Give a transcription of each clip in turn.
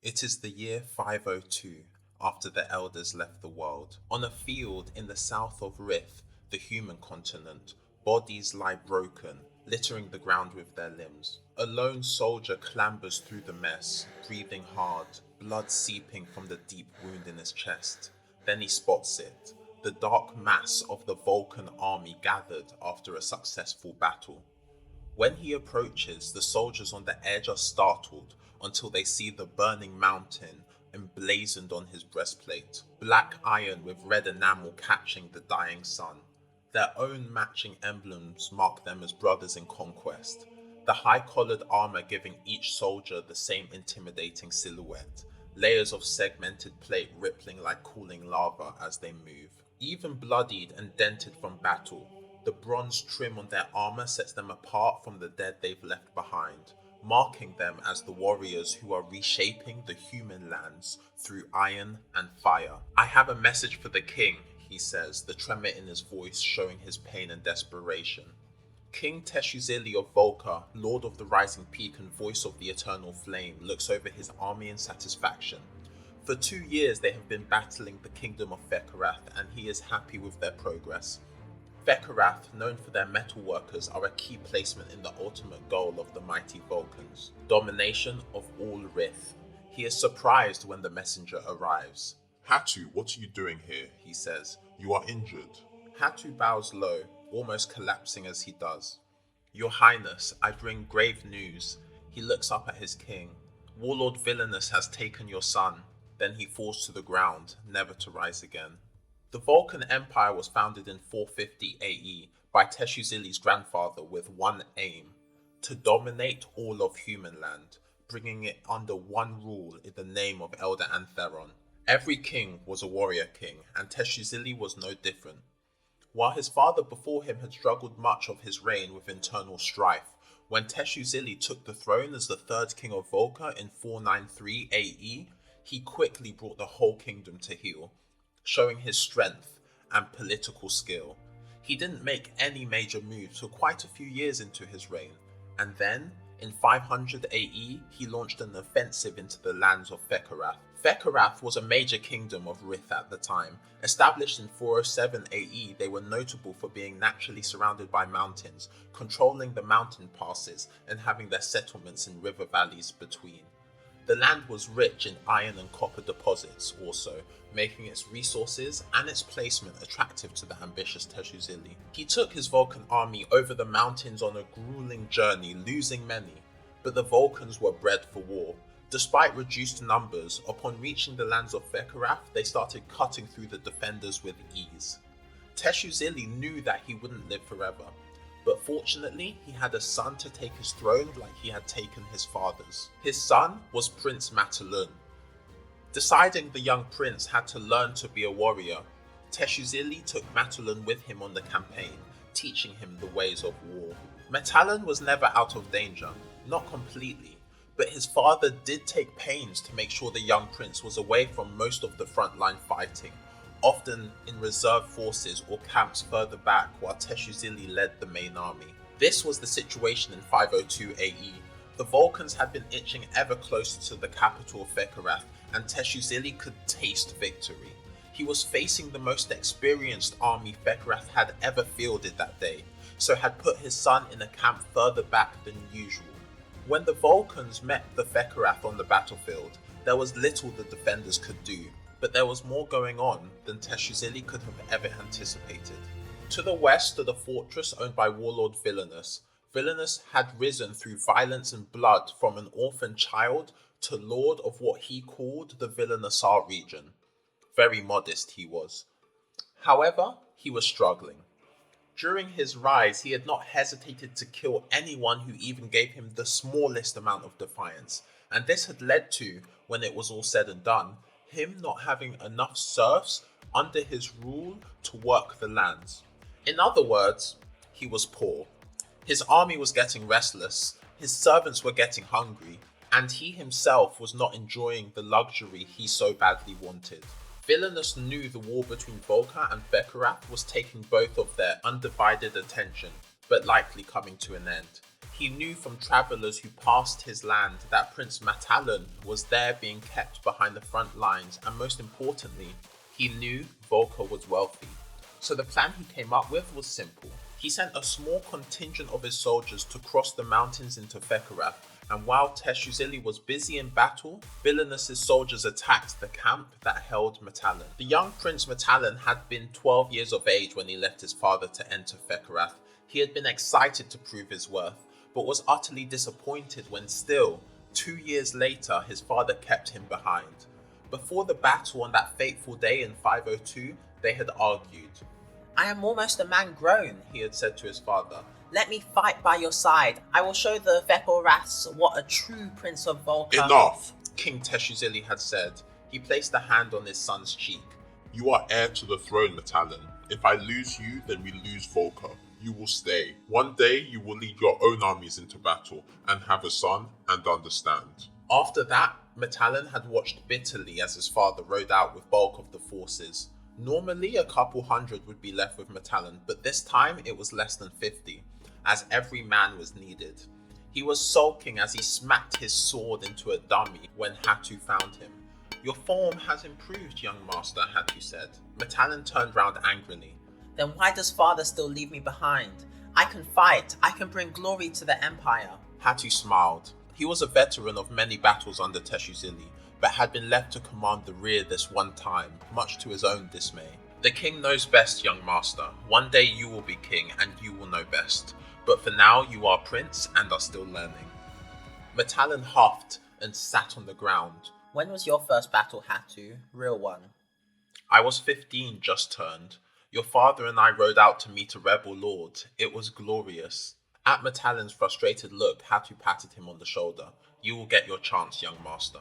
It is the year 502 after the elders left the world. On a field in the south of Rith, the human continent, bodies lie broken, littering the ground with their limbs. A lone soldier clambers through the mess, breathing hard, blood seeping from the deep wound in his chest. Then he spots it, the dark mass of the Vulcan army gathered after a successful battle. When he approaches, the soldiers on the edge are startled until they see the burning mountain emblazoned on his breastplate, black iron with red enamel catching the dying sun. Their own matching emblems mark them as brothers in conquest, the high-collared armor giving each soldier the same intimidating silhouette, layers of segmented plate rippling like cooling lava as they move. Even bloodied and dented from battle, the bronze trim on their armor sets them apart from the dead they've left behind, marking them as the warriors who are reshaping the human lands through iron and fire. "I have a message for the king," he says, the tremor in his voice showing his pain and desperation. King Teshuzili of Volca, Lord of the Rising Peak and voice of the Eternal Flame, looks over his army in satisfaction. For 2 years they have been battling the kingdom of Fekarath, and he is happy with their progress. Fekarath, known for their metal workers, are a key placement in the ultimate goal of the mighty Vulcans, domination of all Rith. He is surprised when the messenger arrives. Hatu, what are you doing here? He says. You are injured. Hatu bows low, almost collapsing as he does. "Your Highness, I bring grave news." He looks up at his king. "Warlord Villainous has taken your son." Then he falls to the ground, never to rise again. The Vulcan Empire was founded in 450 AE by Teshuzili's grandfather with one aim: to dominate all of human land, bringing it under one rule in the name of Elder Antheron. Every king was a warrior king, and Teshuzili was no different. While his father before him had struggled much of his reign with internal strife, when Teshuzili took the throne as the third king of Volca in 493 AE, he quickly brought the whole kingdom to heel, showing his strength and political skill. He didn't make any major moves for quite a few years into his reign, and then, in 500 AE, he launched an offensive into the lands of Fekarath. Fekarath was a major kingdom of Rith at the time. Established in 407 AE, they were notable for being naturally surrounded by mountains, controlling the mountain passes, and having their settlements in river valleys between. The land was rich in iron and copper deposits also, making its resources and its placement attractive to the ambitious Teshuzili. He took his Vulcan army over the mountains on a grueling journey, losing many, but the Vulcans were bred for war. Despite reduced numbers, upon reaching the lands of Fekarath, they started cutting through the defenders with ease. Teshuzili knew that he wouldn't live forever, but fortunately, he had a son to take his throne like he had taken his father's. His son was Prince Matalun. Deciding the young prince had to learn to be a warrior, Teshuzili took Matalun with him on the campaign, teaching him the ways of war. Matalun was never out of danger, not completely, but his father did take pains to make sure the young prince was away from most of the frontline fighting, often in reserve forces or camps further back while Teshuzili led the main army. This was the situation in 502 AE. The Vulcans had been inching ever closer to the capital of Fekarath, and Teshuzili could taste victory. He was facing the most experienced army Fekarath had ever fielded that day, so had put his son in a camp further back than usual. When the Vulcans met the Fekarath on the battlefield, there was little the defenders could do, but there was more going on than Teshuzili could have ever anticipated. To the west stood a fortress owned by Warlord Villainous. Villainous had risen through violence and blood from an orphan child to lord of what he called the Villainousar region. Very modest he was. However, he was struggling. During his rise, he had not hesitated to kill anyone who even gave him the smallest amount of defiance, and this had led to, when it was all said and done, him not having enough serfs under his rule to work the lands. In other words, he was poor. His army was getting restless, his servants were getting hungry, and he himself was not enjoying the luxury he so badly wanted. Villainous knew the war between Volca and Fekarath was taking both of their undivided attention. but likely coming to an end. He knew from travelers who passed his land that Prince Matalon was there being kept behind the front lines, and most importantly, he knew Volca was wealthy. So the plan he came up with was simple. He sent a small contingent of his soldiers to cross the mountains into Fekarath, and while Teshuzili was busy in battle, Villainous's soldiers attacked the camp that held Matalon. The young Prince Matalon had been 12 years of age when he left his father to enter Fekarath. He had been excited to prove his worth, but was utterly disappointed when still, 2 years later, his father kept him behind. Before the battle on that fateful day in 502, they had argued. I am almost a man grown, He had said to his father. Let me fight by your side. I will show the Vekoraths what a true Prince of Volca... Enough! King Teshuzili had said. He placed a hand on his son's cheek. You are heir to the throne, Matalon. If I lose you, then we lose Volca. You will stay. One day you will lead your own armies into battle and have a son and understand. After that, Matalon had watched bitterly as his father rode out with bulk of the forces. Normally, a couple hundred would be left with Matalon, but this time it was less than 50, as every man was needed. He was sulking as he smacked his sword into a dummy when Hatu found him. Your form has improved, young master, Hatu said. Matalon turned round angrily. Then why does father still leave me behind? I can fight. I can bring glory to the Empire. Hatu smiled. He was a veteran of many battles under Teshuzili, but had been left to command the rear this one time, much to his own dismay. The king knows best, young master. One day you will be king, and you will know best. But for now, you are prince, and are still learning. Matalon huffed and sat on the ground. When was your first battle, Hatu? Real one. I was 15, just turned. Your father and I rode out to meet a rebel lord. It was glorious. At Matalon's frustrated look, Hatu patted him on the shoulder. You will get your chance, young master.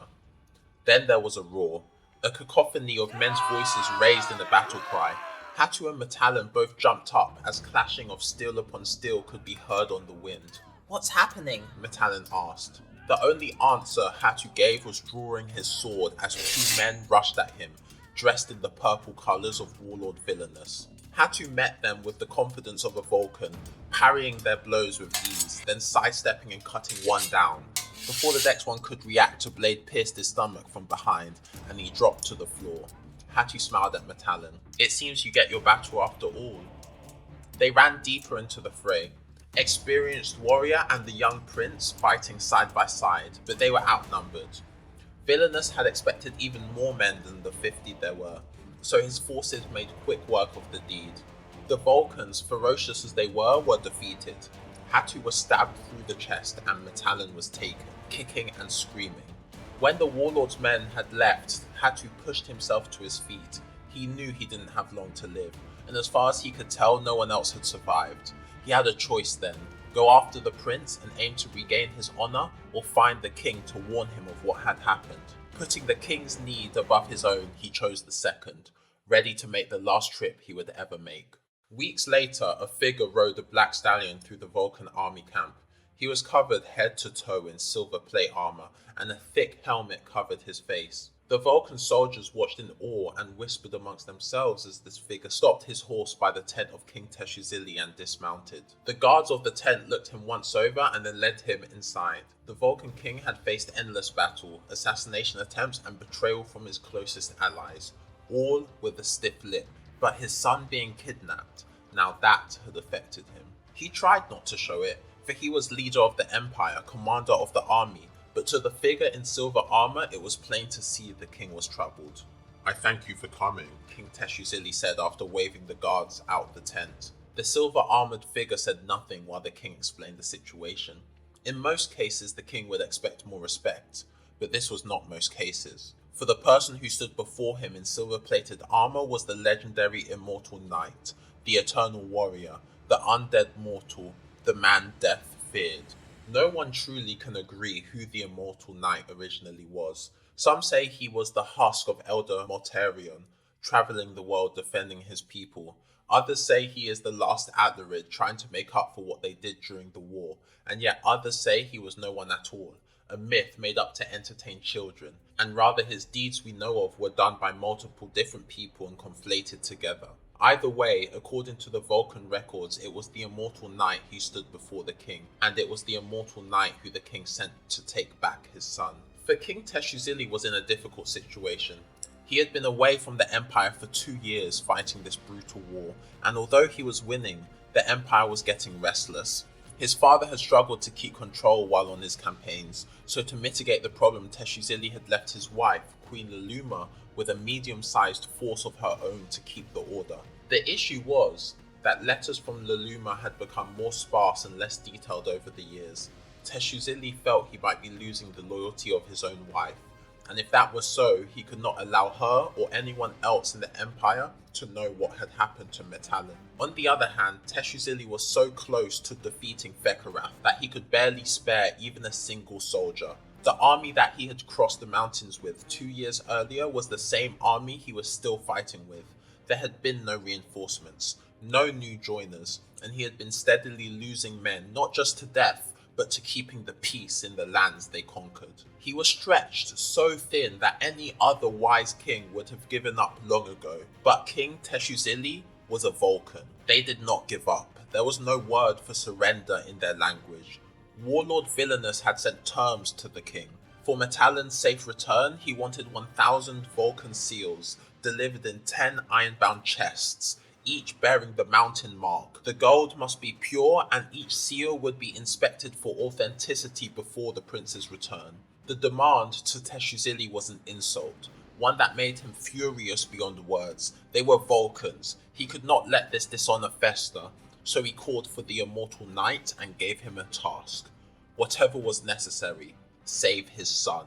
Then there was a roar. A cacophony of men's voices raised in a battle cry. Hatu and Matalon both jumped up as clashing of steel upon steel could be heard on the wind. What's happening? Matalon asked. The only answer Hatu gave was drawing his sword as two men rushed at him, dressed in the purple colours of Warlord Villainous. Hatu met them with the confidence of a Vulcan, parrying their blows with ease, then sidestepping and cutting one down. Before the next one could react, a blade pierced his stomach from behind, and he dropped to the floor. Hatu smiled at Matalon. It seems you get your battle after all. They ran deeper into the fray. Experienced warrior and the young prince fighting side by side, but they were outnumbered. Villainous had expected even more men than the 50 there were, so his forces made quick work of the deed. The Vulcans, ferocious as they were defeated. Hatu was stabbed through the chest and Matalon was taken, kicking and screaming. When the warlord's men had left, Hatu pushed himself to his feet. He knew he didn't have long to live, and as far as he could tell, no one else had survived. He had a choice then: go after the prince and aim to regain his honor, or find the king to warn him of what had happened. Putting the king's need above his own, he chose the second, ready to make the last trip he would ever make. Weeks later, a figure rode a black stallion through the Vulcan army camp. He was covered head to toe in silver plate armor, and a thick helmet covered his face. The Vulcan soldiers watched in awe and whispered amongst themselves as this figure stopped his horse by the tent of King Teshuzili and dismounted. The guards of the tent looked him once over and then led him inside. The Vulcan king had faced endless battle, assassination attempts and betrayal from his closest allies, all with a stiff lip. But his son being kidnapped, now that had affected him. He tried not to show it, for he was leader of the empire, commander of the army, but to the figure in silver armor it was plain to see the king was troubled. I thank you for coming, King Teshuzili said after waving the guards out the tent. The silver armored figure said nothing while the king explained the situation. In most cases the king would expect more respect, but this was not most cases. For the person who stood before him in silver-plated armor was the legendary Immortal Knight, the Eternal Warrior, the undead mortal, the man death feared. No one truly can agree who the Immortal Knight originally was. Some say he was the husk of Elder Mortarion, travelling the world defending his people. Others say he is the last Atlarid trying to make up for what they did during the war, and yet others say he was no one at all, a myth made up to entertain children, and rather his deeds we know of were done by multiple different people and conflated together. Either way, according to the Vulcan records, it was the Immortal Knight who stood before the king, and it was the Immortal Knight who the king sent to take back his son. For King Teshuzili was in a difficult situation. He had been away from the Empire for 2 years fighting this brutal war, and although he was winning, the Empire was getting restless. His father had struggled to keep control while on his campaigns, so to mitigate the problem, Teshuzili had left his wife, Queen Luluma, with a medium-sized force of her own to keep the order. The issue was that letters from Luluma had become more sparse and less detailed over the years. Teshuzili felt he might be losing the loyalty of his own wife, and if that was so, he could not allow her or anyone else in the Empire to know what had happened to Metallan. On the other hand, Teshuzili was so close to defeating Fekarath that he could barely spare even a single soldier. The army that he had crossed the mountains with 2 years earlier was the same army he was still fighting with. There had been no reinforcements, no new joiners, and he had been steadily losing men, not just to death, but to keeping the peace in the lands they conquered. He was stretched so thin that any other wise king would have given up long ago. But King Teshuzili was a Vulcan. They did not give up. There was no word for surrender in their language. Warlord Villainous had sent terms to the king. For Metallan's safe return, he wanted 1,000 Vulcan seals, delivered in 10 ironbound chests, each bearing the mountain mark. The gold must be pure and each seal would be inspected for authenticity before the prince's return. The demand to Teshuzili was an insult, one that made him furious beyond words. They were Vulcans. He could not let this dishonor fester, so he called for the Immortal Knight and gave him a task. Whatever was necessary, save his son.